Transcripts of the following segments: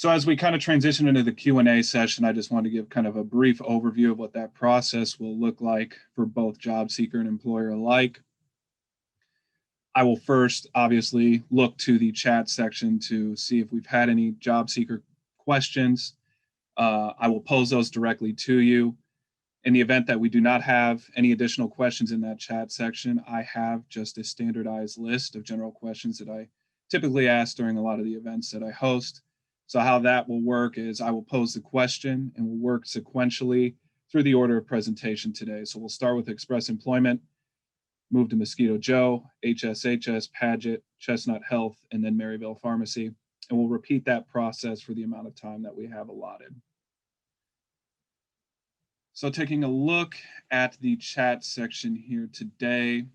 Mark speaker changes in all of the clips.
Speaker 1: So as we kind of transition into the Q&A session, I just want to give kind of a brief overview of what that process will look like for both job seeker and employer alike. I will first obviously look to the chat section to see if we've had any job seeker questions. I will pose those directly to you. In the event that we do not have any additional questions in that chat section, I have just a standardized list of general questions that I typically ask during a lot of the events that I host. So how that will work is I will pose the question and we'll work sequentially through the order of presentation today. So we'll start with Express Employment, move to Mosquito Joe, HSHS, Paget, Chestnut Health, and then Maryville Pharmacy. And we'll repeat that process for the amount of time that we have allotted. So taking a look at the chat section here today,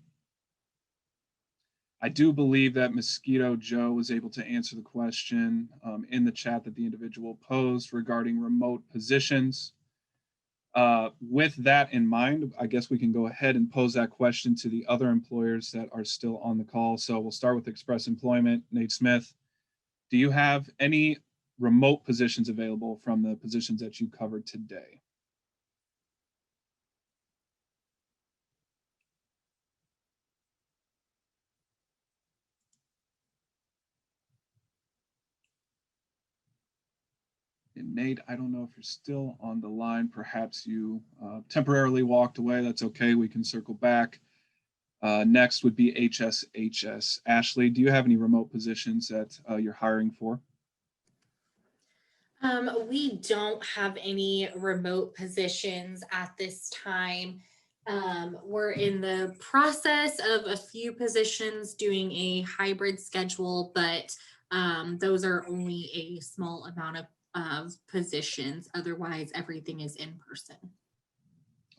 Speaker 1: I do believe that Mosquito Joe was able to answer the question in the chat that the individual posed regarding remote positions. With that in mind, I guess we can go ahead and pose that question to the other employers that are still on the call. So we'll start with Express Employment. Nate Smith, do you have any remote positions available from the positions that you covered today? And Nate, I don't know if you're still on the line. Perhaps you temporarily walked away. That's okay. We can circle back. Next would be HSHS. Ashley, do you have any remote positions that you're hiring for?
Speaker 2: We don't have any remote positions at this time. We're in the process of a few positions doing a hybrid schedule, but those are only a small amount of positions. Otherwise, everything is in person.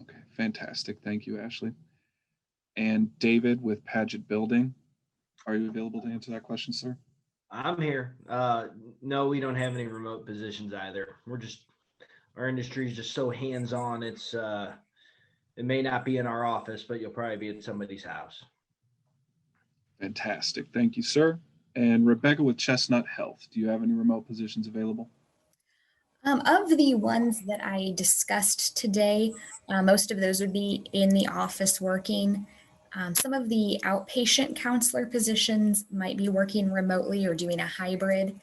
Speaker 1: Okay, fantastic. Thank you, Ashley. And David with Paget Building, are you available to answer that question, sir?
Speaker 3: I'm here. No, we don't have any remote positions either. Our industry is just so hands-on. It may not be in our office, but you'll probably be at somebody's house.
Speaker 1: Fantastic. Thank you, sir. And Rebecca with Chestnut Health, do you have any remote positions available?
Speaker 4: Of the ones that I discussed today, most of those would be in the office working. Some of the outpatient counselor positions might be working remotely or doing a hybrid.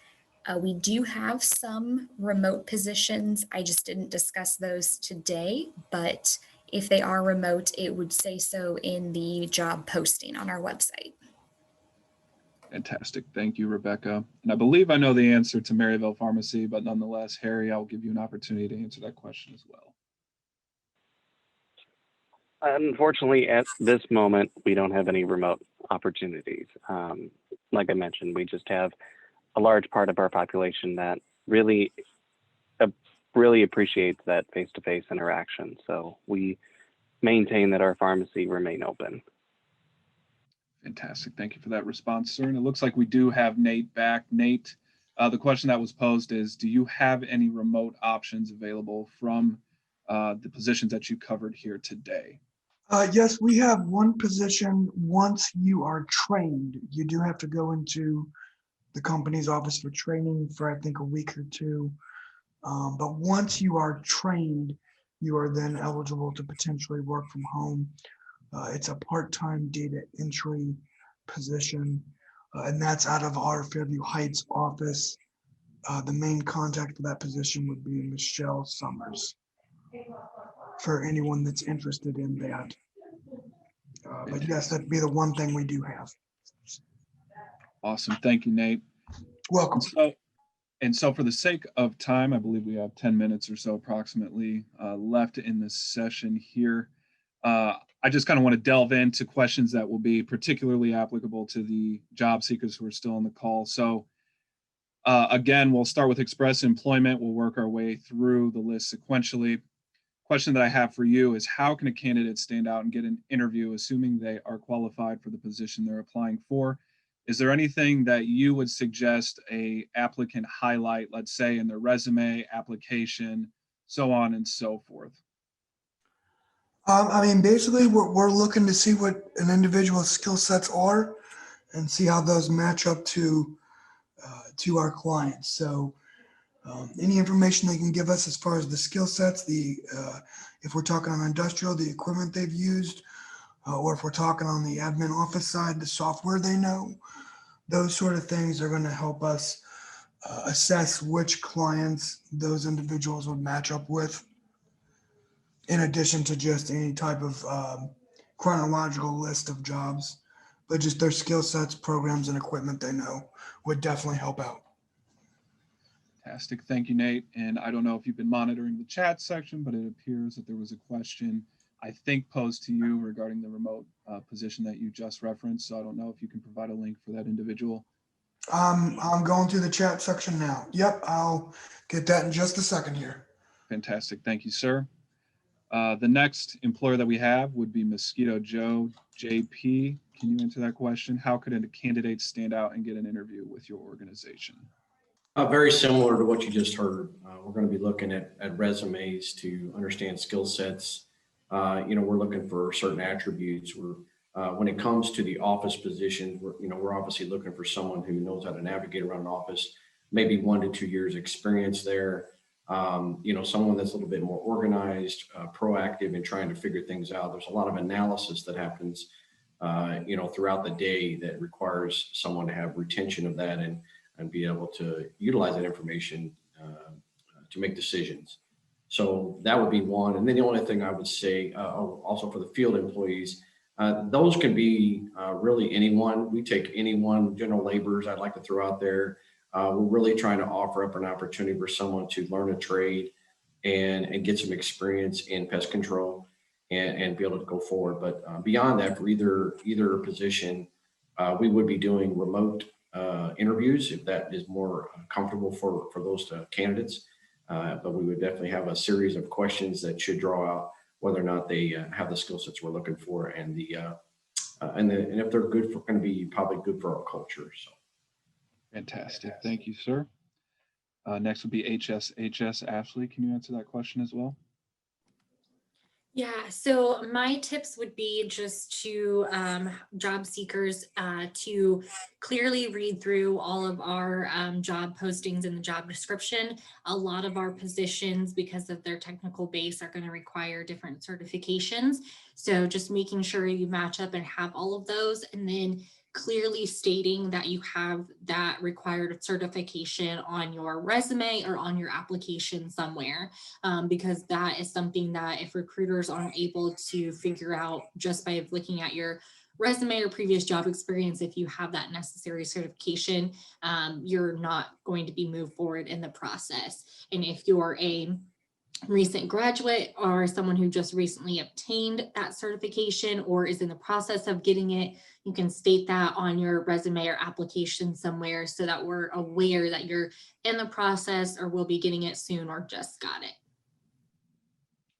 Speaker 4: We do have some remote positions. I just didn't discuss those today, but if they are remote, it would say so in the job posting on our website.
Speaker 1: Fantastic. Thank you, Rebecca. And I believe I know the answer to Maryville Pharmacy, but nonetheless, Harry, I'll give you an opportunity to answer that question as well.
Speaker 5: Unfortunately, at this moment, we don't have any remote opportunities. Like I mentioned, we just have a large part of our population that really appreciates that face-to-face interaction. So we maintain that our pharmacy remain open.
Speaker 1: Fantastic. Thank you for that response, sir. And it looks like we do have Nate back. Nate, the question that was posed is, do you have any remote options available from the positions that you covered here today?
Speaker 6: Yes, we have one position. Once you are trained, you do have to go into the company's office for training for, I think, a week or two. But once you are trained, you are then eligible to potentially work from home. It's a part-time data entry position, and that's out of our Fairview Heights office. The main contact for that position would be Michelle Summers, for anyone that's interested in that. But yes, that'd be the one thing we do have.
Speaker 1: Awesome. Thank you, Nate.
Speaker 6: Welcome.
Speaker 1: And so for the sake of time, I believe we have 10 minutes or so approximately left in this session here. I just kind of want to delve into questions that will be particularly applicable to the job seekers who are still on the call. So again, we'll start with Express Employment. We'll work our way through the list sequentially. Question that I have for you is, how can a candidate stand out and get an interview, assuming they are qualified for the position they're applying for? Is there anything that you would suggest a applicant highlight, let's say in their resume, application, so on and so forth?
Speaker 6: I mean, basically, we're looking to see what an individual's skill sets are and see how those match up to our clients. So Any information they can give us as far as the skill sets, if we're talking on industrial, the equipment they've used, or if we're talking on the admin office side, the software they know, those sort of things are going to help us assess which clients those individuals would match up with, in addition to just any type of chronological list of jobs, but just their skill sets, programs, and equipment they know would definitely help out.
Speaker 1: Fantastic. Thank you, Nate. And I don't know if you've been monitoring the chat section, but it appears that there was a question, I think, posed to you regarding the remote position that you just referenced. So I don't know if you can provide a link for that individual.
Speaker 6: I'm going through the chat section now. Yep, I'll get that in just a second here.
Speaker 1: Fantastic. Thank you, sir. The next employer that we have would be Mosquito Joe JP. Can you answer that question? How could a candidate stand out and get an interview with your organization?
Speaker 7: Very similar to what you just heard. We're going to be looking at resumes to understand skill sets. We're looking for certain attributes. When it comes to the office positions, we're obviously looking for someone who knows how to navigate around an office, maybe 1 to 2 years experience there. Someone that's a little bit more organized, proactive in trying to figure things out. There's a lot of analysis that happens, throughout the day that requires someone to have retention of that and be able to utilize that information to make decisions. So that would be one. And then the only thing I would say, also for the field employees, those can be really anyone. We take anyone, general laborers I'd like to throw out there. We're really trying to offer up an opportunity for someone to learn a trade and get some experience in pest control and be able to go forward. But beyond that, for either position, we would be doing remote interviews if that is more comfortable for those candidates. But we would definitely have a series of questions that should draw out whether or not they have the skill sets we're looking for, and if they're going to be probably good for our culture. So,
Speaker 1: fantastic. Thank you, sir. Next would be HSHS. Ashley, can you answer that question as well?
Speaker 2: Yeah, so my tips would be just to job seekers to clearly read through all of our job postings in the job description. A lot of our positions, because of their technical base, are going to require different certifications. So just making sure you match up and have all of those, and then clearly stating that you have that required certification on your resume or on your application somewhere, because that is something that if recruiters aren't able to figure out just by looking at your resume or previous job experience, if you have that necessary certification, you're not going to be moved forward in the process. And if you're a recent graduate or someone who just recently obtained that certification or is in the process of getting it, you can state that on your resume or application somewhere so that we're aware that you're in the process or will be getting it soon or just got it.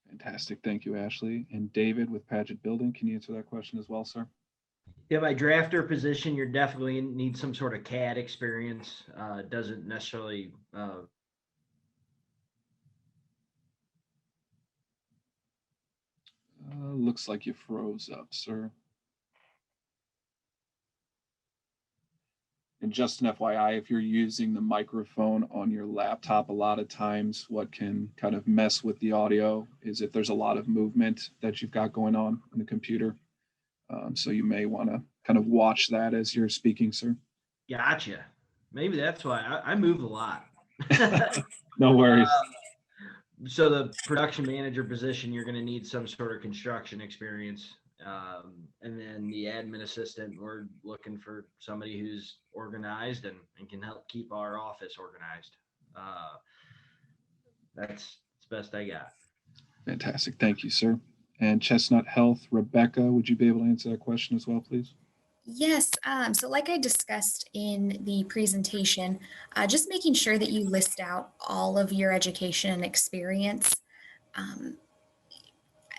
Speaker 1: Fantastic. Thank you, Ashley. And David with Paget Building, can you answer that question as well, sir?
Speaker 3: Yeah, by drafter position, you're definitely need some sort of CAD experience. Doesn't necessarily
Speaker 1: Looks like you froze up, sir. And just an FYI, if you're using the microphone on your laptop, a lot of times what can kind of mess with the audio is if there's a lot of movement that you've got going on in the computer. So you may want to kind of watch that as you're speaking, sir.
Speaker 3: Gotcha. Maybe that's why I move a lot.
Speaker 1: No worries.
Speaker 3: So the production manager position, you're going to need some sort of construction experience. And then the admin assistant, we're looking for somebody who's organized and can help keep our office organized. That's the best I got.
Speaker 1: Fantastic. Thank you, sir. And Chestnut Health, Rebecca, would you be able to answer that question as well, please?
Speaker 4: Yes, so like I discussed in the presentation, just making sure that you list out all of your education and experience.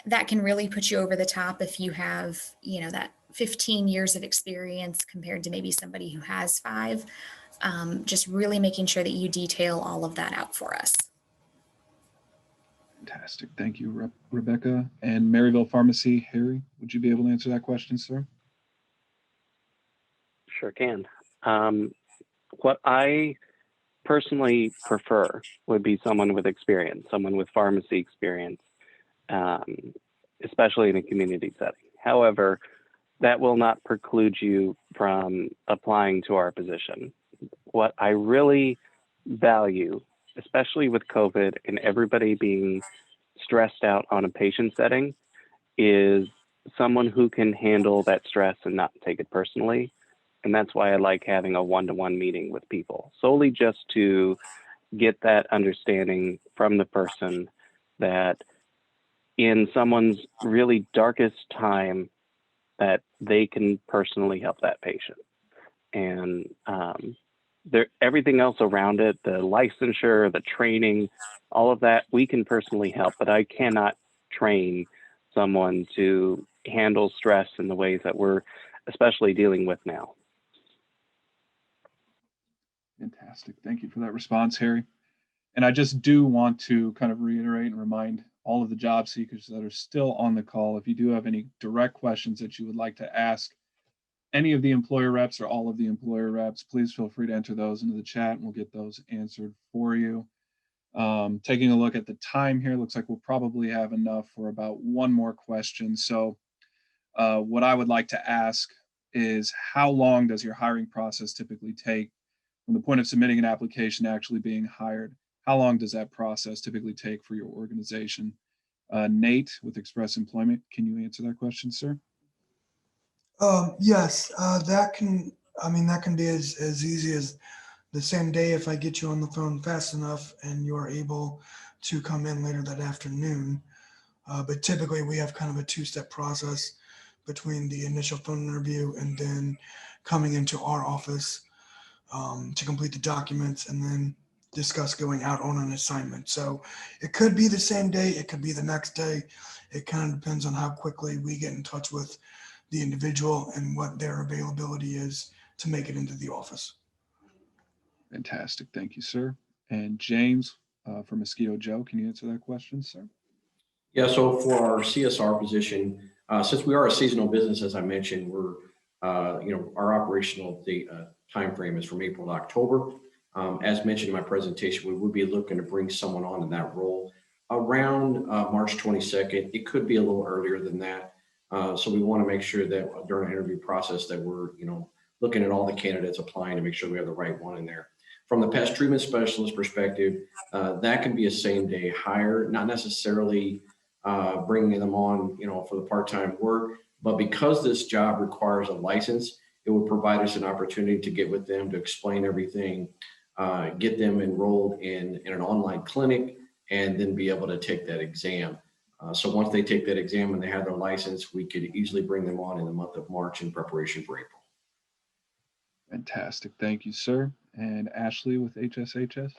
Speaker 4: That can really put you over the top if you have, that 15 years of experience compared to maybe somebody who has 5. Just really making sure that you detail all of that out for us.
Speaker 1: Fantastic. Thank you, Rebecca. And Maryville Pharmacy, Harry, would you be able to answer that question, sir?
Speaker 5: Sure can. What I personally prefer would be someone with experience, someone with pharmacy experience, especially in a community setting. However, that will not preclude you from applying to our position. What I really value, especially with COVID and everybody being stressed out on a patient setting, is someone who can handle that stress and not take it personally. And that's why I like having a one-to-one meeting with people, solely just to get that understanding from the person that in someone's really darkest time, that they can personally help that patient. And everything else around it, the licensure, the training, all of that, we can personally help, but I cannot train someone to handle stress in the ways that we're especially dealing with now.
Speaker 1: Fantastic. Thank you for that response, Harry. And I just do want to kind of reiterate and remind all of the job seekers that are still on the call, if you do have any direct questions that you would like to ask any of the employer reps or all of the employer reps, please feel free to enter those into the chat and we'll get those answered for you. Taking a look at the time here, looks like we'll probably have enough for about one more question. So what I would like to ask is, how long does your hiring process typically take from the point of submitting an application to actually being hired? How long does that process typically take for your organization? Nate with Express Employment, can you answer that question, sir?
Speaker 6: Yes, that can be as easy as the same day if I get you on the phone fast enough and you're able to come in later that afternoon. But typically we have kind of a two-step process between the initial phone interview and then coming into our office to complete the documents and then discuss going out on an assignment. So it could be the same day, it could be the next day. It kind of depends on how quickly we get in touch with the individual and what their availability is to make it into the office.
Speaker 1: Fantastic. Thank you, sir. And James for Mosquito Joe, can you answer that question, sir?
Speaker 7: Yeah, so for our CSR position, since we are a seasonal business, as I mentioned, we're, our operational date, time frame is from April to October. As mentioned in my presentation, we would be looking to bring someone on in that role around March 22nd. It could be a little earlier than that. So we want to make sure that during the interview process that we're, looking at all the candidates applying to make sure we have the right one in there. From the pest treatment specialist perspective, that can be a same day hire, not necessarily bringing them on, for the part-time work, but because this job requires a license, it would provide us an opportunity to get with them, to explain everything, get them enrolled in an online clinic, and then be able to take that exam. So once they take that exam and they have their license, we could easily bring them on in the month of March in preparation for April.
Speaker 1: Fantastic. Thank you, sir. And Ashley with HSHS.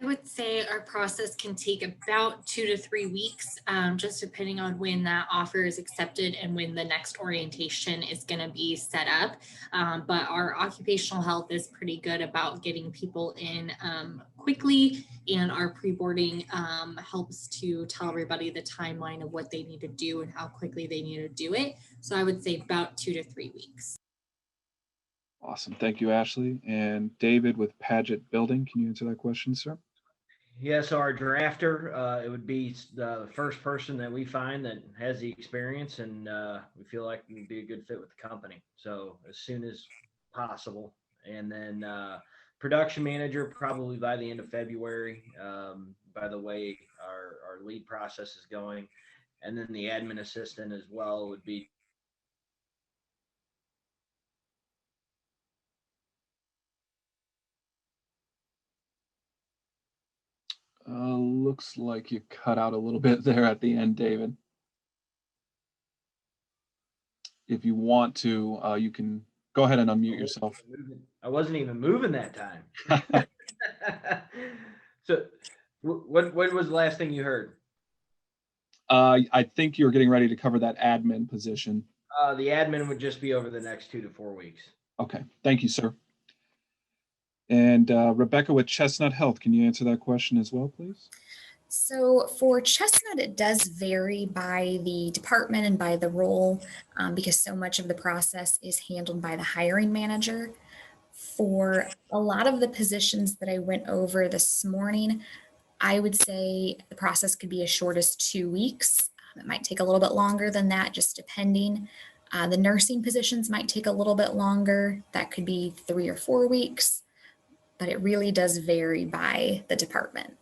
Speaker 2: I would say our process can take about 2 to 3 weeks, just depending on when that offer is accepted and when the next orientation is going to be set up. But our occupational health is pretty good about getting people in quickly, and our pre-boarding helps to tell everybody the timeline of what they need to do and how quickly they need to do it. So I would say about 2 to 3 weeks.
Speaker 1: Awesome. Thank you, Ashley. And David with Paget Building, can you answer that question, sir?
Speaker 3: Yes, our drafter, it would be the first person that we find that has the experience, and we feel like would be a good fit with the company. So as soon as possible. And then production manager, probably by the end of February, by the way our lead process is going. And then the admin assistant as well would be
Speaker 1: Looks like you cut out a little bit there at the end, David. If you want to, you can go ahead and unmute yourself.
Speaker 3: I wasn't even moving that time. So what was the last thing you heard?
Speaker 1: I think you're getting ready to cover that admin position.
Speaker 3: The admin would just be over the next 2 to 4 weeks.
Speaker 1: Okay, thank you, sir. And Rebecca with Chestnut Health, can you answer that question as well, please?
Speaker 4: So for Chestnut, it does vary by the department and by the role because so much of the process is handled by the hiring manager. For a lot of the positions that I went over this morning, I would say the process could be as short as 2 weeks. It might take a little bit longer than that, just depending. The nursing positions might take a little bit longer. That could be 3 or 4 weeks, but it really does vary by the department.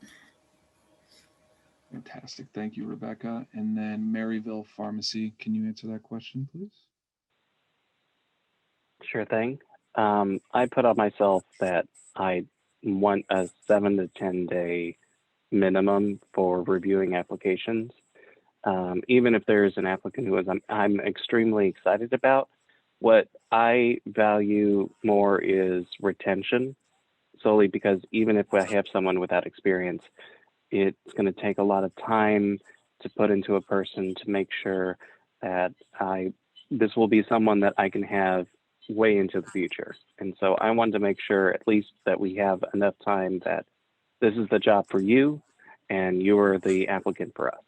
Speaker 1: Fantastic. Thank you, Rebecca. And then Maryville Pharmacy, can you answer that question, please?
Speaker 5: Sure thing. I put on myself that I want a 7 to 10 day minimum for reviewing applications. Even if there's an applicant who I'm extremely excited about, what I value more is retention, solely because even if I have someone without experience, it's going to take a lot of time to put into a person to make sure that this will be someone that I can have way into the future. And so I wanted to make sure at least that we have enough time that this is the job for you and you are the applicant for us.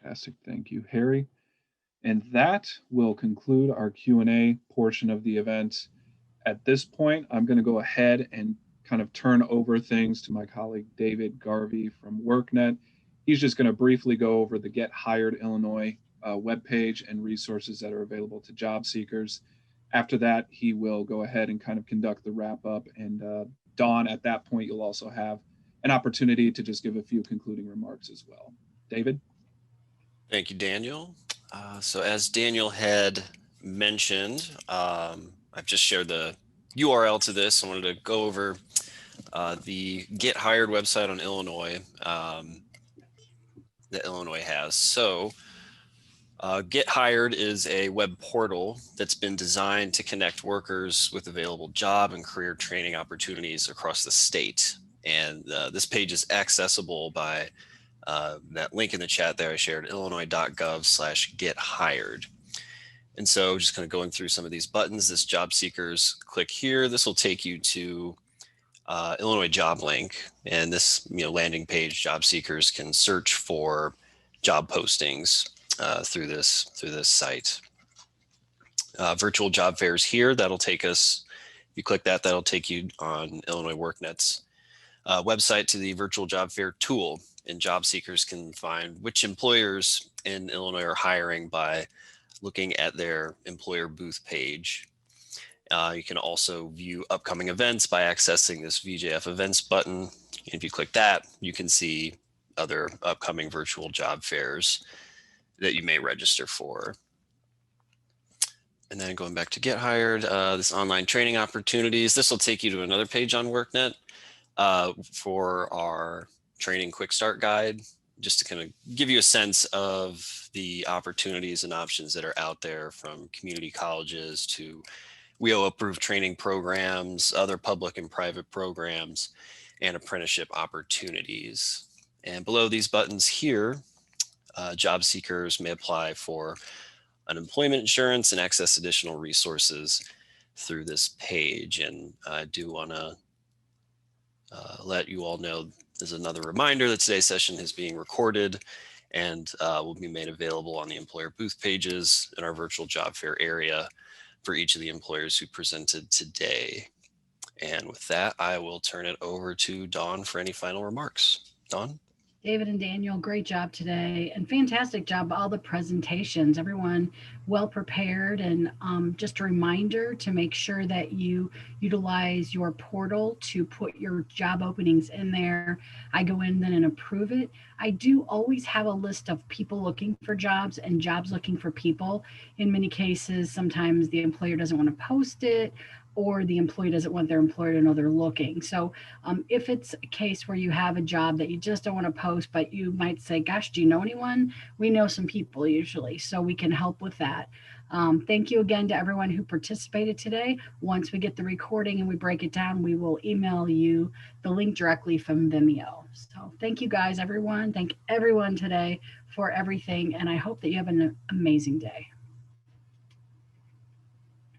Speaker 1: Fantastic. Thank you, Harry. And that will conclude our Q&A portion of the event. At this point, I'm going to go ahead and kind of turn over things to my colleague, David Garvey from WorkNet. He's just going to briefly go over the Get Hired Illinois webpage and resources that are available to job seekers. After that, he will go ahead and kind of conduct the wrap up. And Dawn, at that point, you'll also have an opportunity to just give a few concluding remarks as well. David?
Speaker 8: Thank you, Daniel. So as Daniel had mentioned, I've just shared the URL to this. I wanted to go over the Get Hired website on Illinois that Illinois has. So Get Hired is a web portal that's been designed to connect workers with available job and career training opportunities across the state. And this page is accessible by that link in the chat there I shared, illinois.gov/gethired. And so just kind of going through some of these buttons, this job seekers, click here. This will take you to Illinois job link. And this landing page, job seekers can search for job postings through this site. Virtual job fairs here, that'll take us, if you click that, that'll take you on Illinois WorkNet's website to the virtual job fair tool. And job seekers can find which employers in Illinois are hiring by looking at their employer booth page. You can also view upcoming events by accessing this VJF events button. And if you click that, you can see other upcoming virtual job fairs that you may register for. And then going back to Get Hired, this online training opportunities, this will take you to another page on WorkNet for our training quick start guide, just to kind of give you a sense of the opportunities and options that are out there, from community colleges to WIO approved training programs, other public and private programs, and apprenticeship opportunities. And below these buttons here, job seekers may apply for unemployment insurance and access additional resources through this page. And I do want to let you all know, as another reminder, that today's session is being recorded and will be made available on the employer booth pages in our virtual job fair area for each of the employers who presented today. And with that, I will turn it over to Dawn for any final remarks. Dawn?
Speaker 9: David and Daniel, great job today, and fantastic job, all the presentations, everyone well prepared. And just a reminder to make sure that you utilize your portal to put your job openings in there. I go in then and approve it. I do always have a list of people looking for jobs and jobs looking for people. In many cases, sometimes the employer doesn't want to post it, or the employee doesn't want their employer to know they're looking. So if it's a case where you have a job that you just don't want to post, but you might say, gosh, do you know anyone? We know some people usually, so we can help with that. Thank you again to everyone who participated today. Once we get the recording and we break it down, we will email you the link directly from Vimeo. So thank you guys, everyone. Thank everyone today for everything. And I hope that you have an amazing day.